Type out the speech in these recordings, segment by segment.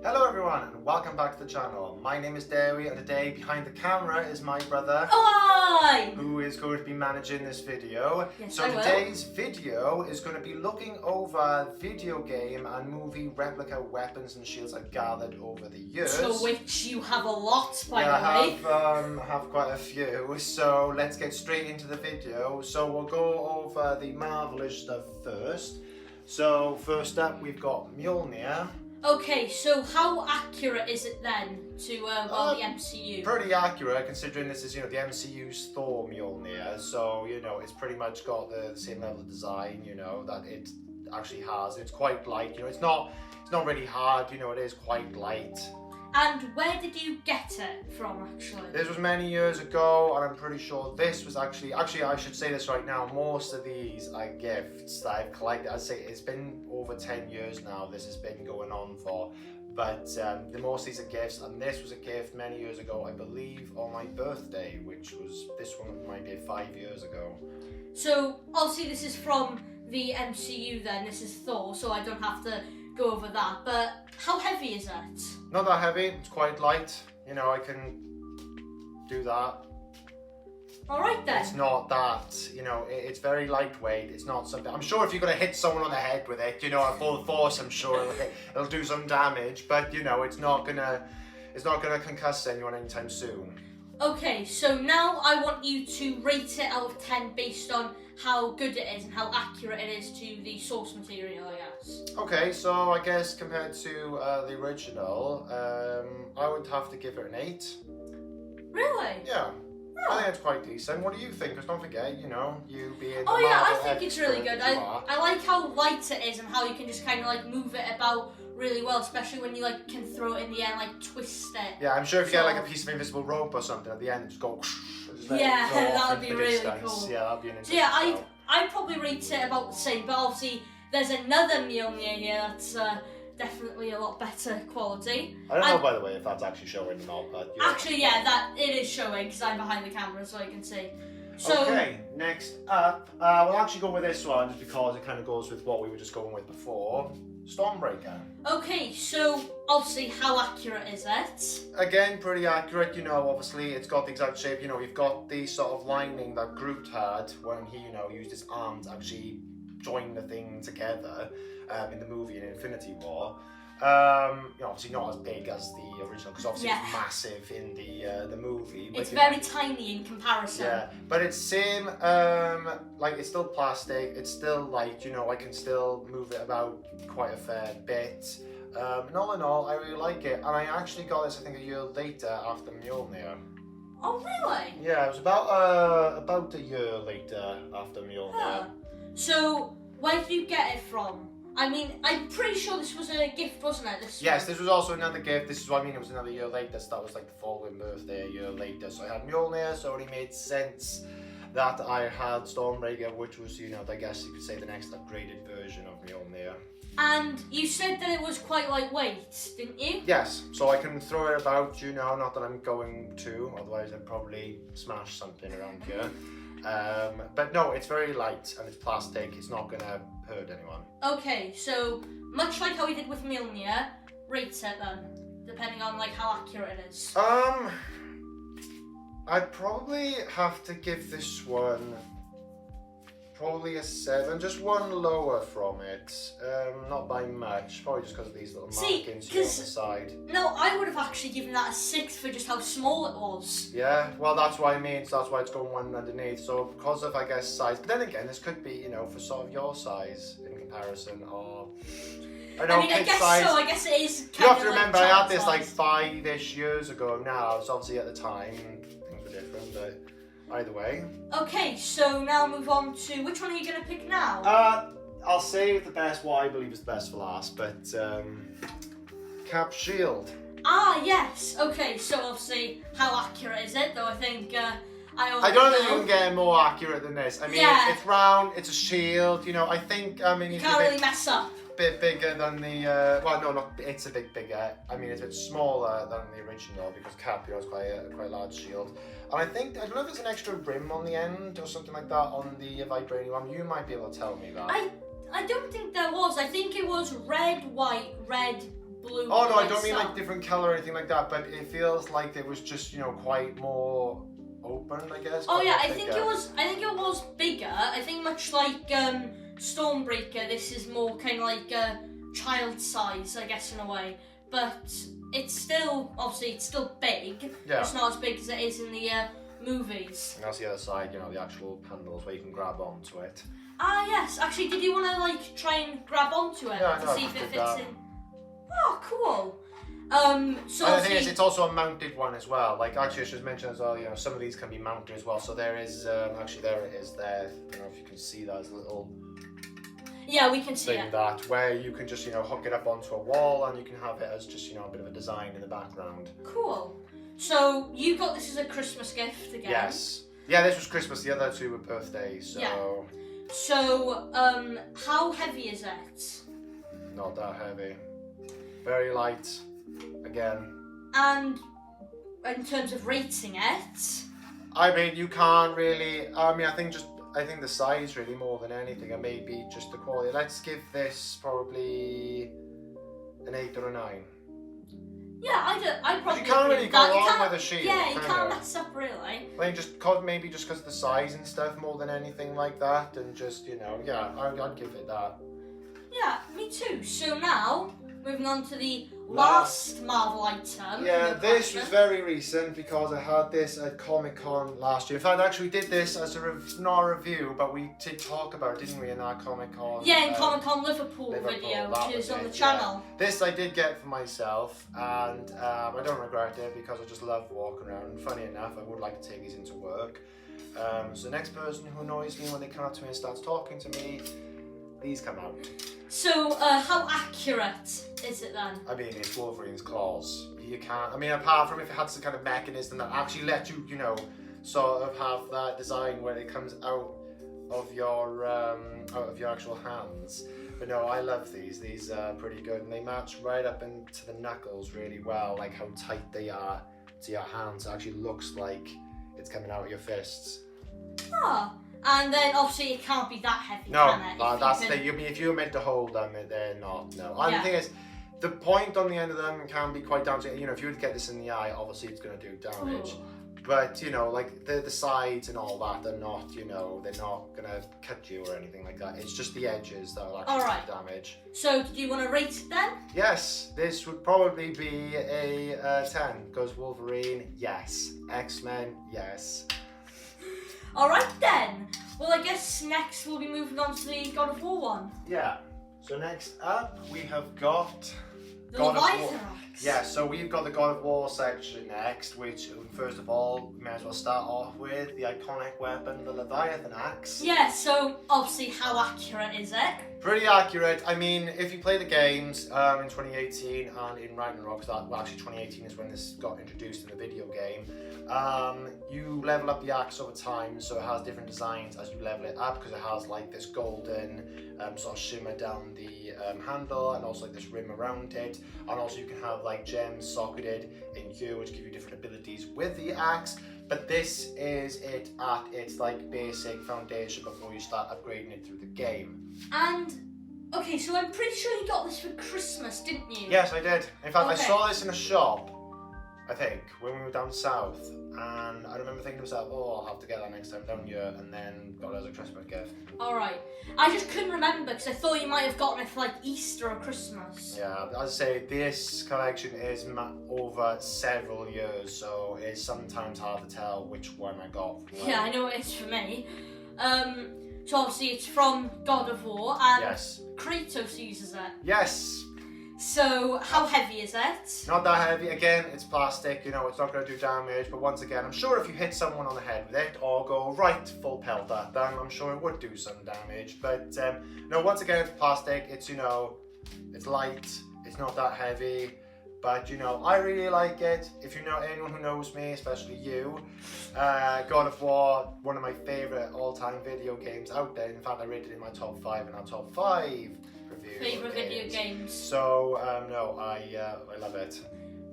Hello everyone and welcome back to the channel. My name is Derry and today behind the camera is my brother who is going to be managing this video. Yes, so today's video is going to be looking over video game and movie replica weapons and shields I've gathered over the years. To which you have a lot, by the way. I have quite a few, so let's get straight into the video. So we'll go over the marvelous stuff first. So first up we've got Mjolnir. Okay, so how accurate is it then to the MCU? Pretty accurate, considering this is the MCU's Thor Mjolnir. So it's pretty much got the same level of design that it actually has. It's quite light. It's not really hard. It is quite light. And where did you get it from, actually? This was many years ago, and I'm pretty sure this was actually I should say this right now, most of these are gifts that I've collected. I'd say it's been over 10 years now this has been going on for, but the most of these are gifts, and this was a gift many years ago, I believe on my birthday, which was, this one might be 5 years ago. So, obviously this is from the MCU then, this is Thor, so I don't have to go over that, but how heavy is it? Not that heavy, it's quite light. I can do that. Alright then. It's not that, it's very lightweight. It's not something, I'm sure if you're going to hit someone on the head with it, at full force, I'm sure it'll do some damage, but it's not gonna concuss anyone anytime soon. Okay, so now I want you to rate it out of 10 based on how good it is and how accurate it is to the source material, I guess. Okay, so I guess compared to the original, I would have to give it an 8. Really? Yeah. Oh. I think it's quite decent. What do you think? Because don't forget, you being Oh yeah, I think expert it's really good. I like how light it is and how you can just kind of like move it about really well, especially when you like can throw it in the air and like twist it. Yeah, I'm sure if you get like a piece of invisible rope or something at the end, just go. Just let it go that would off be into really distance. cool. Yeah, that'd be an interesting. So yeah, show. I'd probably rate it about the same, but obviously there's another Mjolnir here that's definitely a lot better quality. I don't know, by the way, if that's actually showing or not, but yeah. Actually, yeah, that it is showing because I'm behind the camera, so I can see. So, okay, next up, we'll actually go with this one just because it kind of goes with what we were just going with before. Stormbreaker. Okay, so obviously, how accurate is it? Again, pretty accurate. Obviously, it's got the exact shape. We've got the sort of lining that Groot had when he, used his arm to actually join the thing together in the movie in Infinity War. Obviously not as big as the original because obviously it's massive in the movie. But, it's very tiny in comparison. Yeah, but it's same. Like it's still plastic. It's still light. I can still move it about quite a fair bit. And all in all, I really like it. And I actually got this, I think, a year later after Mjolnir. Oh really? Yeah, it was about a year later after Mjolnir. Huh. So where did you get it from? I mean, I'm pretty sure this was a gift, wasn't it? Yes, this was also another gift. This is what I mean, it was another year later, so that was like the following birthday a year later. So I had Mjolnir, so it only made sense that I had Stormbreaker, which was, I guess you could say the next upgraded version of Mjolnir. And you said that it was quite lightweight, didn't you? Yes, so I can throw it about, not that I'm going to, otherwise I'd probably smash something around here. But no, it's very light and it's plastic. It's not gonna hurt anyone. Okay, so much like how we did with Mjolnir, rate it then, depending on like how accurate it is. I'd probably have to give this one probably a 7, just one lower from it. Not by much, probably just because of these little markings here on the side. No, I would have actually given that a 6 for just how small it was. Yeah, well that's what I mean, so that's why it's going one underneath. So because of, I guess, size, but then again, this could be, for sort of your size in comparison, or I guess size. so, I guess it is kind you have to of remember, like I had this like size. 5-ish years ago now, so obviously at the time, things were different, but either way. Okay, so now move on to, which one are you going to pick now? I'll save the best, what I believe is the best for last, but Cap Shield. Ah, yes. Okay, so obviously, how accurate is it? Though I think I don't think you can get more accurate than this. I mean, it's round, it's a shield, I think, you can't really mess up. Bit bigger than the it's a bit bigger. I mean, it's a bit smaller than the original because Cap has quite a large shield. And I don't know if there's an extra rim on the end or something like that on the vibranium one. You might be able to tell me that. I don't think there was. I think it was red, white, red, blue. Oh no, I don't lights mean up. like different color or anything like that, but it feels like it was just, quite more open, I guess. Oh quite yeah, more I think bigger. it was bigger. I think much like Stormbreaker, this is more kind of like child size, I guess, in a way. But it's still, obviously, it's still big. Yeah. It's not as big as it is in the movies. And that's the other side, the actual handles where you can grab onto it. Ah yes, actually, did you want to like try and grab onto it Yeah, to no, see if I it did fits that. in? Oh, cool. So And the thing is, obviously, it's also a mounted one as well. Like, actually, I should mention as well, some of these can be mounted as well. So there is, actually, there it is there. I don't know if you can see that as a little yeah, we can see thing it. that, where you can just, hook it up onto a wall and you can have it as just, a bit of a design in the background. Cool. So you got this as a Christmas gift again. Yes. Yeah, this was Christmas. The other two were birthdays, so Yeah. So, how heavy is it? not that heavy. Very light. Again. And in terms of rating it, I mean, you can't really. I think the size really more than anything, and maybe just the quality. Let's give this probably an 8 or a 9. yeah, I probably. You can't really agree go with that. You wrong can't- with a shield. Yeah, you can can't mess up really. I mean, maybe just because of the size and stuff more than anything like that, and just yeah, I'd give it that. Yeah, me too. So now, moving on to the last Marvel item. Yeah, in the this was collection. very recent because I had this at Comic-Con last year. In fact, actually, we did this as not a review, but we did talk about it, didn't we, in our Comic-Con? Yeah, in Comic-Con Liverpool Liverpool, video, that which was is on the it, channel. This I did get for myself, and I don't regret it because I just love walking around. And funny enough, I would like to take these into work. So the next person who annoys me when they come up to me and starts talking to me, these come out. So, how accurate is it then? I mean, it's Wolverine's claws. You can't. I mean, apart from if it had some kind of mechanism that actually let you, sort of have that design where it comes out of your actual hands. But no, I love these. These are pretty good, and they match right up into the knuckles really well. Like how tight they are to your hands. It actually looks like it's coming out of your fists. Ah, and then obviously it can't be that heavy, No, can it? that's the thing. If you're meant to hold them, they're not. No. And Yeah. the thing is, the point on the end of them can be quite damaging. If you were to get this in the eye, obviously it's going to do damage. Ooh. But like the sides and all that, they're not. They're not going to cut you or anything like that. It's just the edges that will actually Alright. do damage. So, do you want to rate it then? Yes, this would probably be a 10 because Wolverine, yes. X-Men, yes. Alright then. Well, I guess next we'll be moving on to the God of War one. Yeah. So next up, we have got The God of War. Leviathan axe. Yeah, so we've got the God of War section next, which first of all, we may as well start off with the iconic weapon, the Leviathan axe. Yeah, so obviously how accurate is it? Pretty accurate. I mean, if you play the games in 2018 and in Ragnarok, actually 2018 is when this got introduced in the video game, you level up the axe over time, so it has different designs as you level it up, because it has like this golden sort of shimmer down the handle, and also like this rim around it, and also you can have like gems socketed in here which give you different abilities with the axe. But this is it at its like basic foundation before you start upgrading it through the game. And, okay, so I'm pretty sure you got this for Christmas, didn't you? Yes, I did. In fact, I Okay. saw this in a shop, I think, when we were down south, and I remember thinking to myself, oh, I'll have to get that next time down here, and then got it as a Christmas gift. Alright. I just couldn't remember because I thought you might have gotten it for like Easter or Christmas. Yeah, as I say, this collection is over several years, so it's sometimes hard to tell which one I got. Yeah, I know it is for me. So obviously it's from God of War and Yes. Kratos uses it. Yes. So how heavy is it? Not that heavy. Again, it's plastic, it's not going to do damage, but once again, I'm sure if you hit someone on the head with it or go right full pelt at them, I'm sure it would do some damage. But no, once again, it's plastic. It's, it's light. It's not that heavy. But, I really like it. If you know anyone who knows me, especially you, God of War, one of my favourite all-time video games out there. In fact, I rated it in my top 5 in our top 5 reviews. Favourite video games. So, no, I love it.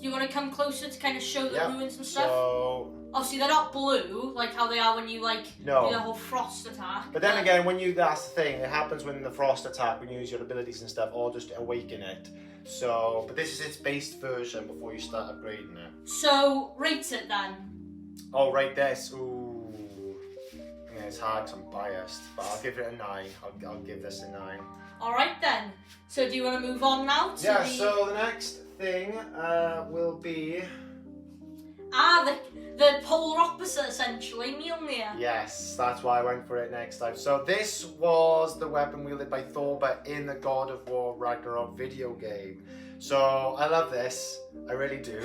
Do you want to come closer to kind of show the Yeah. ruins and stuff? So, Obviously, they're not blue like how they are when you like No. do the whole frost attack. but then again, that's the thing. It happens when the frost attack, when you use your abilities and stuff, or just awaken it. So, but this is its base version before you start upgrading it. So rate it then. Oh, right, this. Ooh. Yeah, it's hard 'cause I'm biased, but I'll give it a 9. I'll give this a 9. All right then. So do you want to move on now to Yeah, the so the next thing will be... the polar opposite essentially, Mjolnir. Yes, that's why I went for it next time. So this was the weapon wielded by Thor, but in the God of War Ragnarok video game. So I love this, I really do.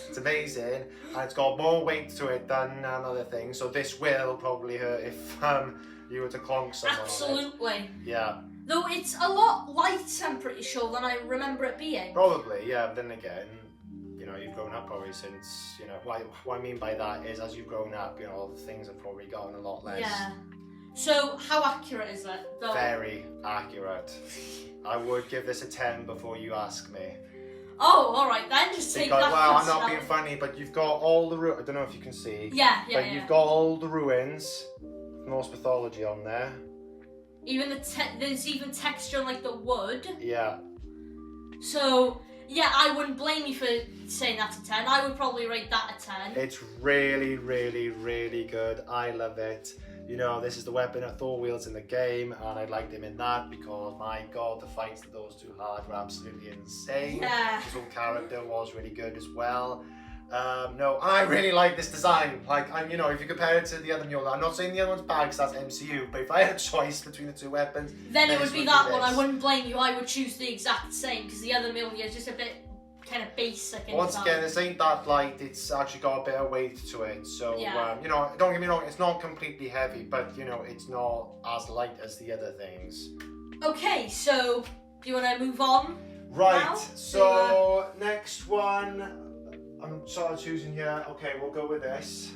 It's amazing, and it's got more weight to it than another thing. So this will probably hurt if you were to clonk someone on it. Absolutely. Yeah, Though it's a lot lighter, I'm pretty sure, than I remember it being. probably. Yeah, but then again, you know, you've grown up probably since, you know, what I mean by that is as you've grown up, you know, all the things have probably gotten a lot less. Yeah. So how accurate is it? Though? Very accurate. I would give this a 10 before you ask me. Oh, all right then. Just take Because, that. well, I'm as not well. being funny, but you've got all the I don't know if you can see. Yeah, But you've got all the ruins, Norse mythology on there. Even there's even texture on like the wood. Yeah. So yeah, I wouldn't blame you for saying that's a 10. I would probably rate that a 10. It's really, really, really good. I love it. You know, this is the weapon that Thor wields in the game, and I liked him in that because, my God, the fights that those two had were absolutely insane. Yeah. His whole character was really good as well. No, I really like this design. Like, you know, if you compare it to the other Mjolnir, I'm not saying the other one's bad because that's MCU, but if I had a choice between the two weapons, Then it this would be that one. this. I wouldn't blame you. I would choose the exact same because the other Mjolnir is just a bit kind of basic. In Once design. again, this ain't that light. It's actually got a bit of weight to it. So, Yeah. you know, don't get me wrong, it's not completely heavy, but, you know, it's not as light as the other things. Okay, so do you want to move on? Right, Now, so next one, I'm sort of choosing here. Okay, we'll go with this.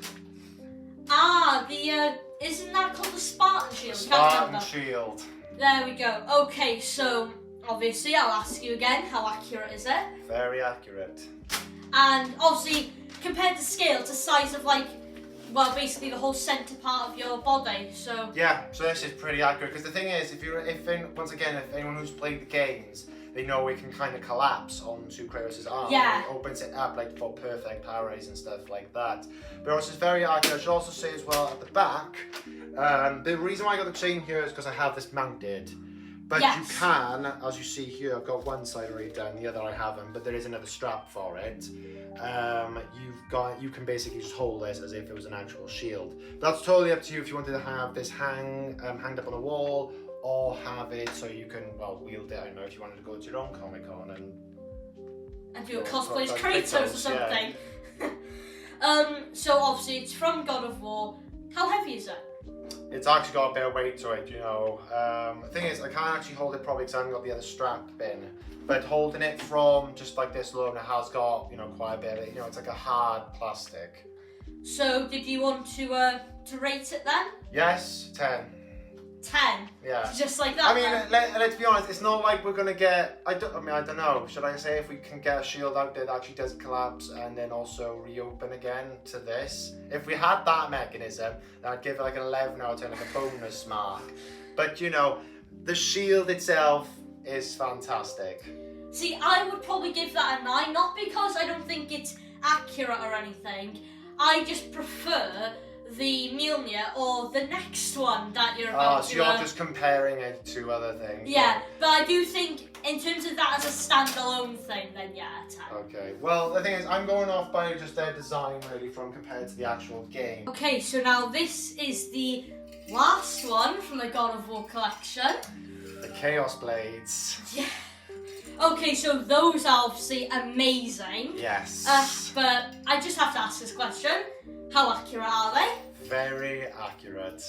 Isn't that called the Spartan Shield? Can't Spartan remember. Shield. There we go. Okay, so obviously I'll ask you again, how accurate is it? Very accurate. And obviously, compared to scale, it's the size of like, well, basically the whole centre part of your body. So Yeah, so this is pretty accurate because the thing is, if anyone who's played the games, they know it can kind of collapse onto Kratos' arm. Yeah. It opens it up like for perfect parries and stuff like that. But also it's very accurate. I should also say as well at the back, the reason why I got the chain here is because I have this mounted. But Yes. you can, as you see here, I've got one side already done, the other I haven't, but there is another strap for it. You can basically just hold this as if it was an actual shield. That's totally up to you if you wanted to have this hanged up on a wall, or have it so you can, well, wield it. I don't know if you wanted to go to your own Comic-Con and do a Well, cosplay as like Kratos or Kratos, yeah. something. So obviously it's from God of War. How heavy is it? It's actually got a bit of weight to it, you know. The thing is, I can't actually hold it probably because I haven't got the other strap in. But holding it from just like this alone, it has got, you know, quite a bit of it. You know, it's like a hard plastic. So did you want to rate it then? Yes, 10. 10. Yeah. Just like that. I mean, then? let's be honest, it's not like we're gonna get. I don't know. Should I say if we can get a shield out there that actually does collapse and then also reopen again to this? If we had that mechanism, then I'd give it like an 11 out of 10, like a bonus mark. But you know, the shield itself is fantastic. See, I would probably give that a 9, not because I don't think it's accurate or anything. I just prefer the Mjolnir or the next one that you're about So to... you're just comparing it to other things. Yeah, but I do think in terms of that as a standalone thing, then yeah, 10. Okay, well the thing is, I'm going off by just their design really from compared to the actual game. Okay, so now this is the last one from the God of War collection. The Chaos Blades. Yeah. Okay, so those are obviously amazing. Yes. But I just have to ask this question. How accurate are they? Very accurate.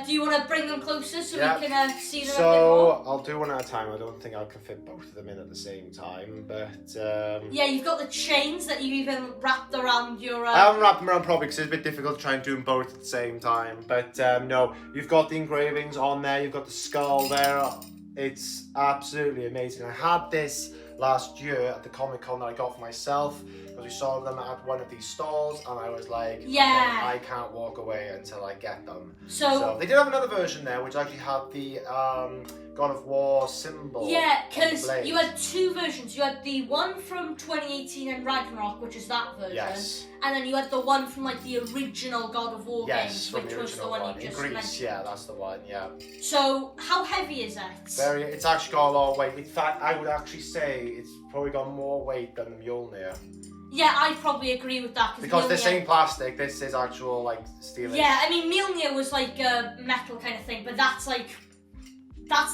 Do you want to bring them closer so Yeah. we can see them a bit So more? I'll do one at a time. I don't think I can fit both of them in at the same time, but Yeah, you've got the chains that you even wrapped around your... I haven't wrapped them around properly because it's a bit difficult to try and do them both at the same time. But no, you've got the engravings on there. You've got the skull there. It's absolutely amazing. I had this last year at the Comic-Con that I got for myself, because we saw them at one of these stalls, and I was like, Yeah. okay, I can't walk away until I get them. So They did have another version there, which actually had the God of War symbol. yeah, on the because blade. you had two versions. You had the one from 2018 and Ragnarok, which is that version. Yes. And then you had the one from like the original God of War Yes, games, from which the was the original one one. you In just Greece, mentioned. yeah, that's the one, yeah. So how heavy is it? It's actually got a lot of weight. In fact, I would actually say it's probably got more weight than the Mjolnir. Yeah, I'd probably agree with that. Because Mjolnir, this ain't plastic, this is actual, like, steel. Yeah, I mean, Mjolnir was like a metal kind of thing, but that's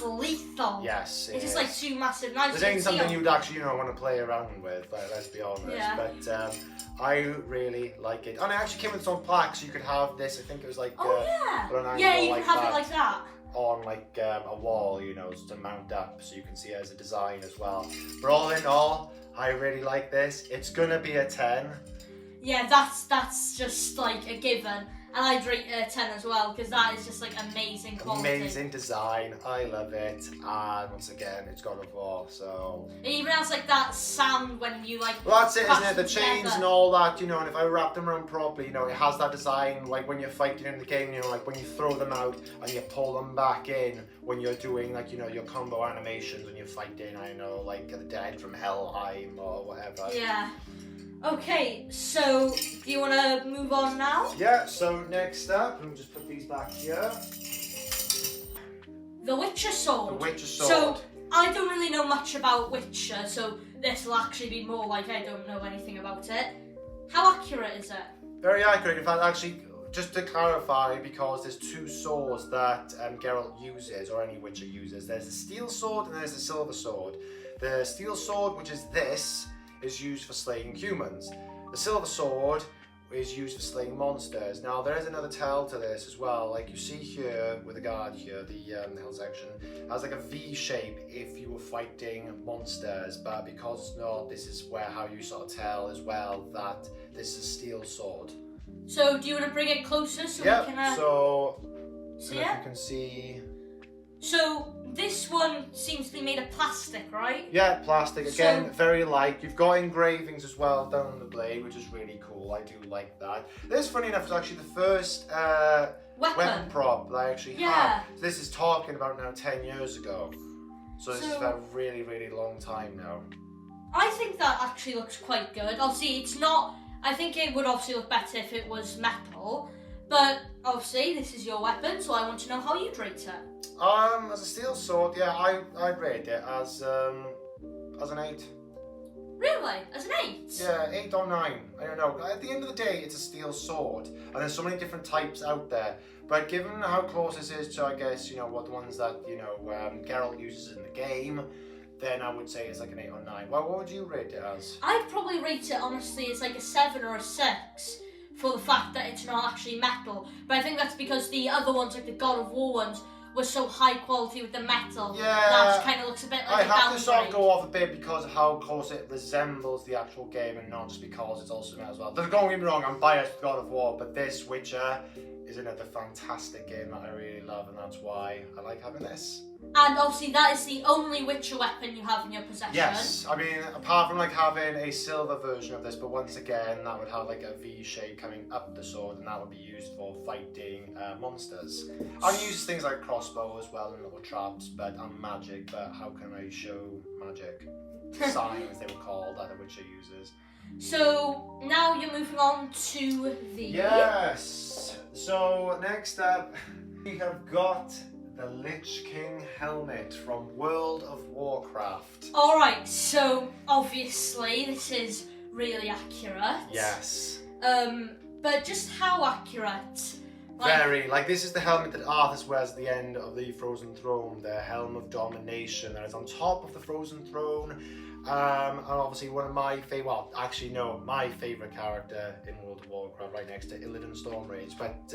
lethal. Yes, It's just like two massive knives. This ain't something you'd actually, want to play around with, let's be honest. Yeah. But I really like it. And it actually came with its own plaque, so you could have this, I think it was like... Oh, yeah. put an angle Yeah, you like can have that it like that. on like a wall, to mount up, so you can see it as a design as well. But all in all, I really like this. It's gonna be a 10. Yeah, that's just like a given. And I'd rate it a 10 as well, because that is just like amazing quality. Amazing design, I love it. And once again, it's God of War, so... It even has like that sound when you like... Well, that's it, isn't crash it? The them chains together. and all that, and if I wrap them around properly, it has that design, like when you're fighting in the game, like when you throw them out and you pull them back in when you're doing, like, your combo animations when you're fighting, like the Dead from Helheim or whatever. Yeah. Okay, so do you want to move on now? Yeah, so next up, let me just put these back here. The Witcher sword. The Witcher sword. So I don't really know much about Witcher, so this will actually be more like I don't know anything about it. How accurate is it? Very accurate. In fact, actually, just to clarify, because there's two swords that Geralt uses, or any Witcher uses. There's the steel sword and there's the silver sword. The steel sword, which is this, is used for slaying humans. The silver sword is used for slaying monsters. Now, there is another tell to this as well. Like you see here with the guard here, the hill section, has like a V shape if you were fighting monsters, but because it's not, this is how you sort of tell as well that this is a steel sword. So do you want to bring it closer so Yeah, we can so see if it? you can see. So this one seems to be made of plastic, right? Yeah, plastic again, So- very light. You've got engravings as well down the blade, which is really cool. I do like that. This, funny enough, is actually the first weapon prop that I actually Yeah. had. So this is talking about now 10 years ago. So this is So- a really, really long time now. I think that actually looks quite good. Obviously, it's not... I think it would obviously look better if it was metal. But, obviously, this is your weapon, so I want to know how you'd rate it. As a steel sword, yeah, I'd rate it as an 8. Really? As an 8? Yeah, 8 or 9. I don't know. At the end of the day, it's a steel sword, and there's so many different types out there. But given how close this is to, I guess, what the ones that Geralt uses in the game, then I would say it's like an 8 or 9. Well, what would you rate it as? I'd probably rate it, honestly, as like a 7 or a 6 for the fact that it's not actually metal. But I think that's because the other ones, like the God of War ones, were so high quality with the metal. Yeah, that kind of looks a bit like I a have downgrade. to sort of go off a bit because of how close it resembles the actual game, and not just because it's also metal as well. Don't get me wrong, I'm biased with God of War, but this Witcher is another fantastic game that I really love, and that's why I like having this. And obviously that is the only Witcher weapon you have in your possession. Yes, I mean, apart from like having a silver version of this, but once again, that would have like a V shape coming up the sword, and that would be used for fighting monsters. I use things like crossbow as well and little traps, but I'm magic, but how can I show magic? Signs, they were called, that the Witcher uses. So now you're moving on to the... Yes! So next up, we have got the Lich King helmet from World of Warcraft. Alright, so obviously this is really accurate. Yes. But just how accurate? Very. Like, this is the helmet that Arthas wears at the end of the Frozen Throne, the Helm of Domination that is on top of the Frozen Throne. And obviously one of my my favourite character in World of Warcraft, right next to Illidan Stormrage. But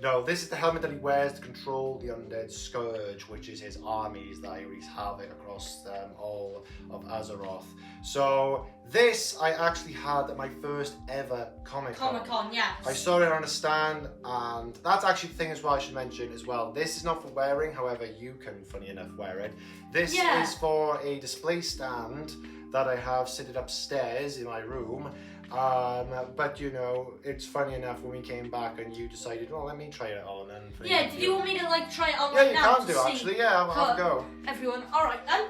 no, this is the helmet that he wears to control the Undead Scourge, which is his armies that he wreaks havoc across all of Azeroth. So This I actually had at my first ever Comic-Con. Comic-Con, yes. I saw it on a stand, and that's actually the thing as well I should mention as well. This is not for wearing, however, you can, funny enough, wear it. This is for a display stand that I have sitting upstairs in my room. But you know, it's funny enough when we came back and you decided, well, let me try it on. And yeah, did you want me to like try it on yeah, right you now? can do actually. Yeah, have a go. Everyone, all right then.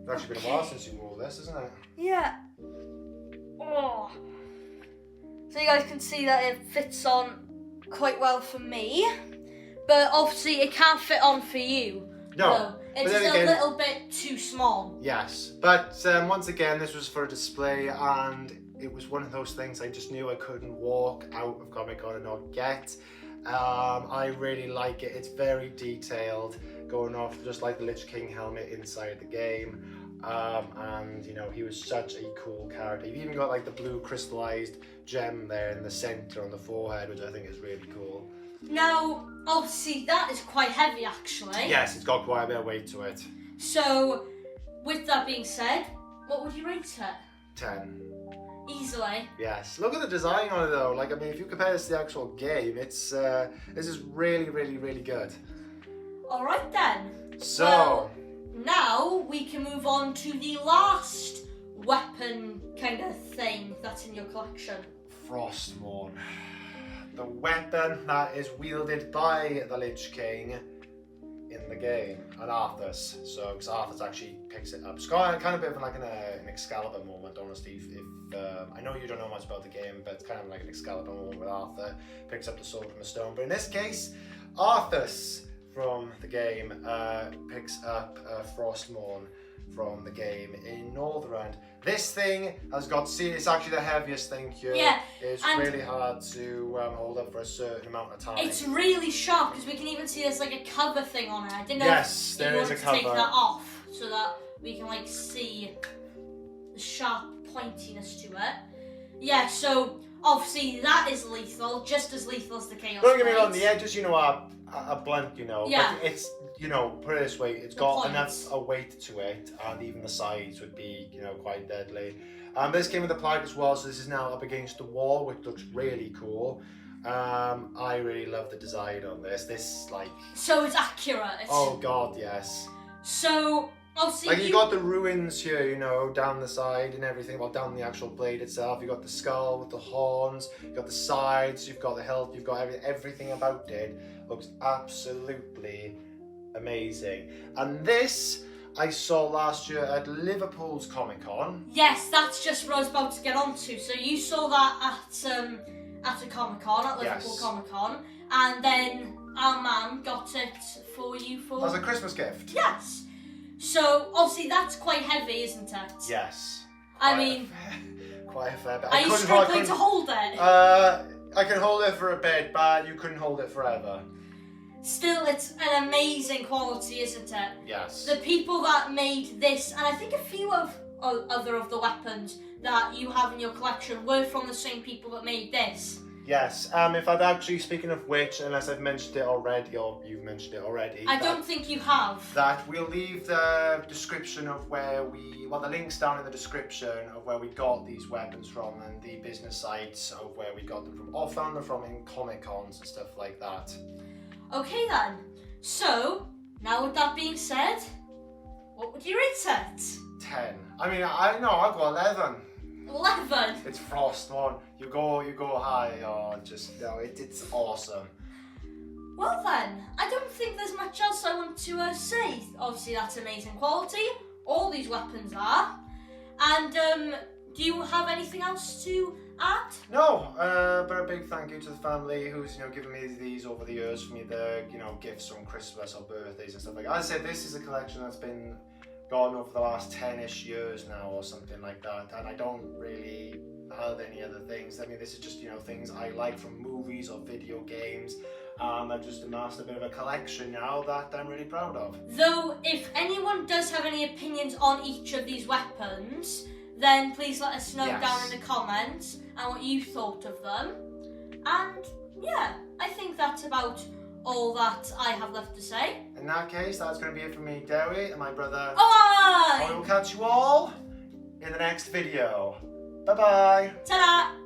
It's actually been a while since you wore this, isn't it? Yeah. Oh. So you guys can see that it fits on quite well for me, but obviously it can't fit on for you. No. It's just a little bit too small. Yes, but once again, this was for a display, and it was one of those things I just knew I couldn't walk out of Comic-Con and not get. I really like it. It's very detailed, going off just like the Lich King helmet inside the game. And you know, he was such a cool character. You've even got like the blue crystallized gem there in the center on the forehead, which I think is really cool. Now, obviously, that is quite heavy, actually. Yes, it's got quite a bit of weight to it. So, with that being said, what would you rate it? 10. Easily. Yes. Look at the design on it, though. Like, I mean, if you compare this to the actual game, it's this is really, really, really good. All right then. So. Well, now we can move on to the last weapon kind of thing that's in your collection. Frostmourne. The weapon that is wielded by the Lich King in the game, and Arthas. So, because Arthas actually picks it up. It's kind of a bit of like an Excalibur moment, honestly. If I know you don't know much about the game, but it's kind of like an Excalibur moment with Arthur picks up the sword from a stone. But in this case, Arthas from the game picks up Frostmourne from the game in Northrend. This thing has got, see, it's actually the heaviest thing here. Yeah, it's really hard to hold up for a certain amount of time. It's really sharp because we can even see there's like a cover thing on it. I didn't know yes, if there you is a wanted cover. to take that off so that we can like see the sharp pointiness to it. Yeah, so obviously that is lethal, just as lethal as the Chaos Don't get me Blade. wrong, the edges, you know, are blunt, you know. Yeah. But it's, you know, put it this way, it's got enough a weight to it, and even the sides would be, you know, quite deadly. This came with a plaque as well, so this is now up against the wall, which looks really cool. I really love the design on this. This, like... So it's accurate. Oh, God, yes. So, obviously like, you got the ruins here, you know, down the side and everything, well, down the actual blade itself. You got the skull with the horns, you got the sides, you've got the hilt, you've got everything about it. Looks absolutely amazing. And this I saw last year at Liverpool's Comic-Con. Yes, that's just what I was about to get onto. So you saw that at a Comic-Con, at Liverpool Comic-Con, and then our man got it for you for... As a Christmas gift. Yes. So obviously that's quite heavy, isn't it? Yes. I mean... quite a fair bit. Are you struggling to hold it? I can hold it for a bit, but you couldn't hold it forever. Still, it's an amazing quality, isn't it? Yes. The people that made this, and I think a few of other of the weapons that you have in your collection were from the same people that made this. Yes. If I've actually, speaking of which, unless I've mentioned it already, or you've mentioned it already. I don't think you have. That we'll leave the description of where the links down in the description of where we got these weapons from, and the business sites of where we got them from, or found them from in Comic-Cons and stuff like that. Okay then, so, now with that being said, what would you rate it? 10. I mean, I know, I'll go 11. 11? It's Frostmourne. You go high, or just, no, it's awesome. Well then, I don't think there's much else I want to say. Obviously that's amazing quality, all these weapons are. And do you have anything else to add? No, but a big thank you to the family who's, you know, given me these over the years for me, the, you know, gifts from Christmas or birthdays and stuff like that. As I said, this is a collection that's been gone over the last 10-ish years now or something like that, and I don't really have any other things. I mean, this is just, you know, things I like from movies or video games. I've just amassed a bit of a collection now that I'm really proud of. Though, if anyone does have any opinions on each of these weapons, then please let us know down in the comments and what you thought of them. And yeah, I think that's about all that I have left to say. In that case, that's going to be it from me, Derry, and my brother. Bye! I will catch you all in the next video. Bye bye. Ta-da!